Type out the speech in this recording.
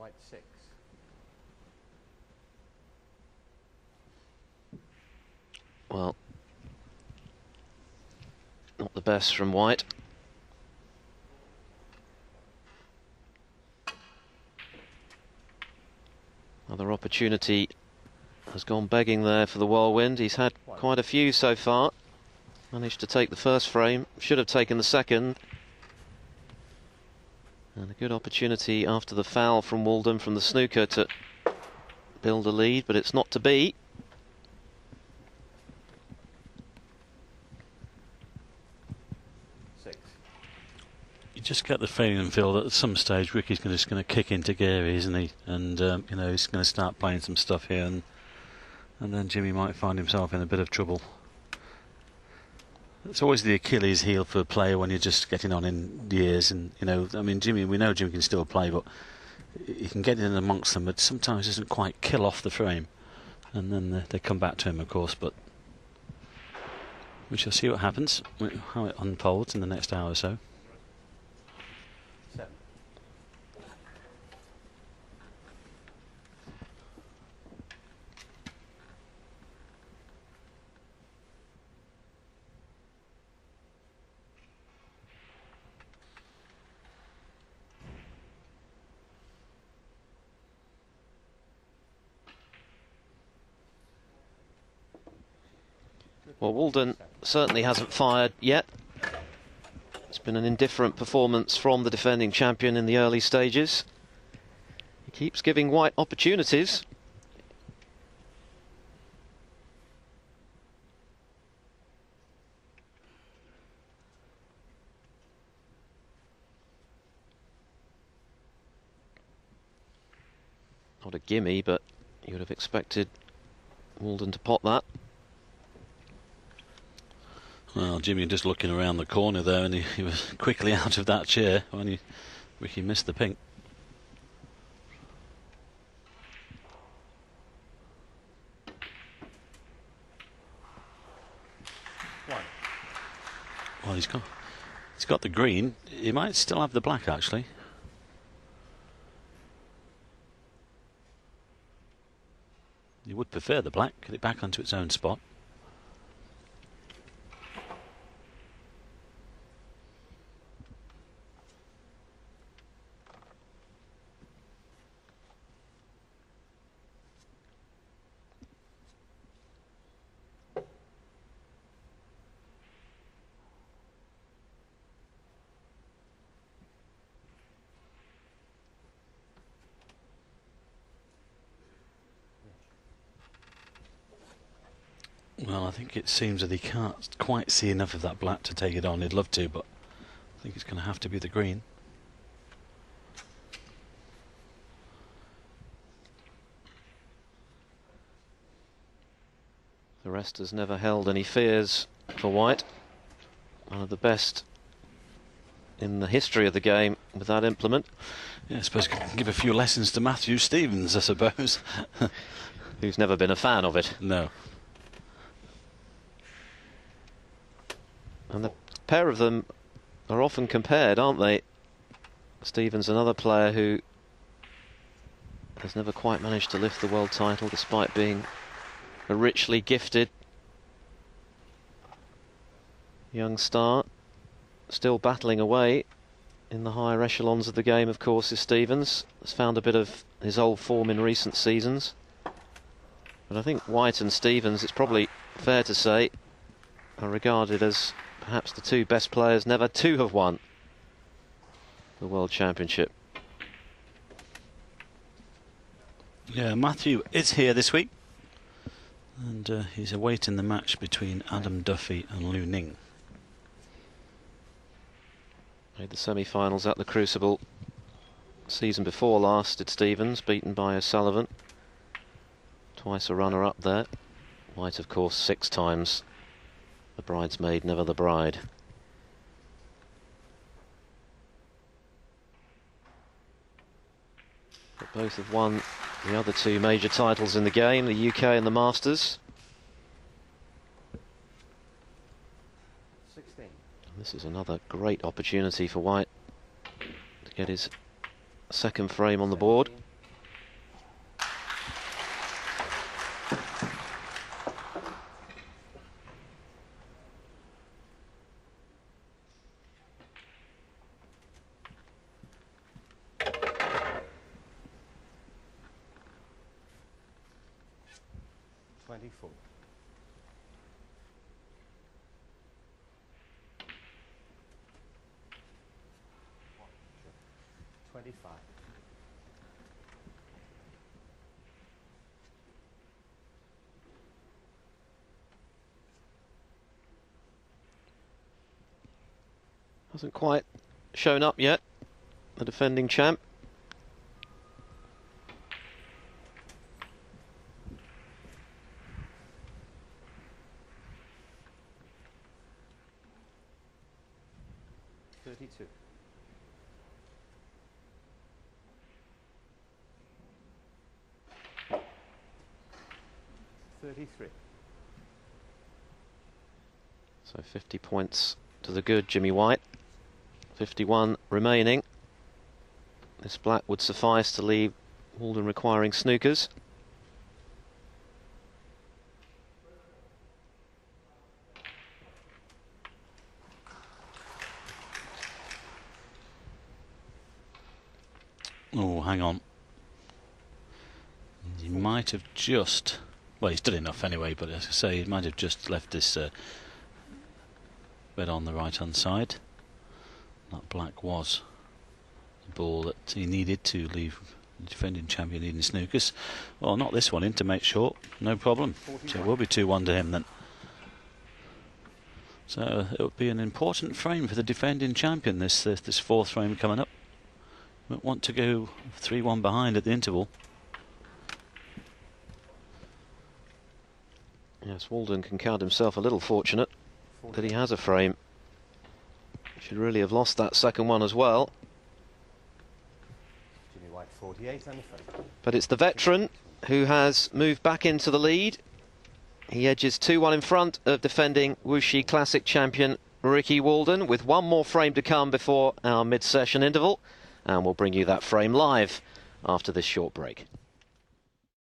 White 6. Well, not the best from White. Another opportunity has gone begging there for the whirlwind. He's had quite a few so far. Managed to take the first frame, should have taken the second. And a good opportunity after the foul from Walden from the snooker to build a lead, but it's not to be. You just get the feeling and feel that at some stage Ricky's just going to kick into gear, isn't he? And you know, he's going to start playing some stuff here, and then Jimmy might find himself in a bit of trouble. It's always the Achilles heel for a player when you're just getting on in years, and you know, I mean, Jimmy, we know Jimmy can still play, but he can get in amongst them, but sometimes doesn't quite kill off the frame, and then they come back to him, of course. But we shall see what happens, how it unfolds in the next hour or so. Well, Walden certainly hasn't fired yet. It's been an indifferent performance from the defending champion in the early stages. He keeps giving White opportunities. Not a gimme, but you would have expected Walden to pot that. Well, Jimmy just looking around the corner there, and he was quickly out of that chair when Ricky missed the pink. Well, he's got the green. He might still have the black, actually. He would prefer the black, get it back onto its own spot. Well, I think it seems that he can't quite see enough of that black to take it on. He'd love to, but I think it's going to have to be the green. The rest has never held any fears for White. One of the best in the history of the game with that implement. Yeah, I suppose you can give a few lessons to Matthew Stevens, I suppose. Who's never been a fan of it. No. And the pair of them are often compared, aren't they? Stevens, another player who has never quite managed to lift the world title despite being a richly gifted young star. Still battling away in the higher echelons of the game, of course, is Stevens. Has found a bit of his old form in recent seasons. But I think White and Stevens, it's probably fair to say, are regarded as perhaps the two best players never to have won the World Championship. Yeah, Matthew is here this week, and he's awaiting the match between Adam Duffy and Lu Ning. Made the semi-finals at the Crucible season before last, did Stevens, beaten by O'Sullivan. Twice a runner-up there. White, of course, 6 times the bridesmaid, never the bride. But both have won the other 2 major titles in the game, the UK and the Masters. 16. And this is another great opportunity for White to get his second frame on the board. 24. 25. Hasn't quite shown up yet, the defending champ. $32. 33. So 50 points to the good, Jimmy White. 51 remaining. This black would suffice to leave Walden requiring snookers. Oh, hang on. He might have just... Well, he's done enough anyway, but as I say, he might have just left this red on the right-hand side. That black was the ball that he needed to leave the defending champion needing snookers. Well, not this one in to make short, no problem. So it will be 2-1 to him then. So it would be an important frame for the defending champion, this fourth frame coming up. Won't want to go 3-1 behind at the interval. Yes, Walden can count himself a little fortunate that he has a frame. Should really have lost that second one as well. Jimmy White 48, I'm afraid. But it's the veteran who has moved back into the lead. He edges 2-1 in front of defending Wuxi Classic champion Ricky Walden, with one more frame to come before our mid-session interval. And we'll bring you that frame live after this short break.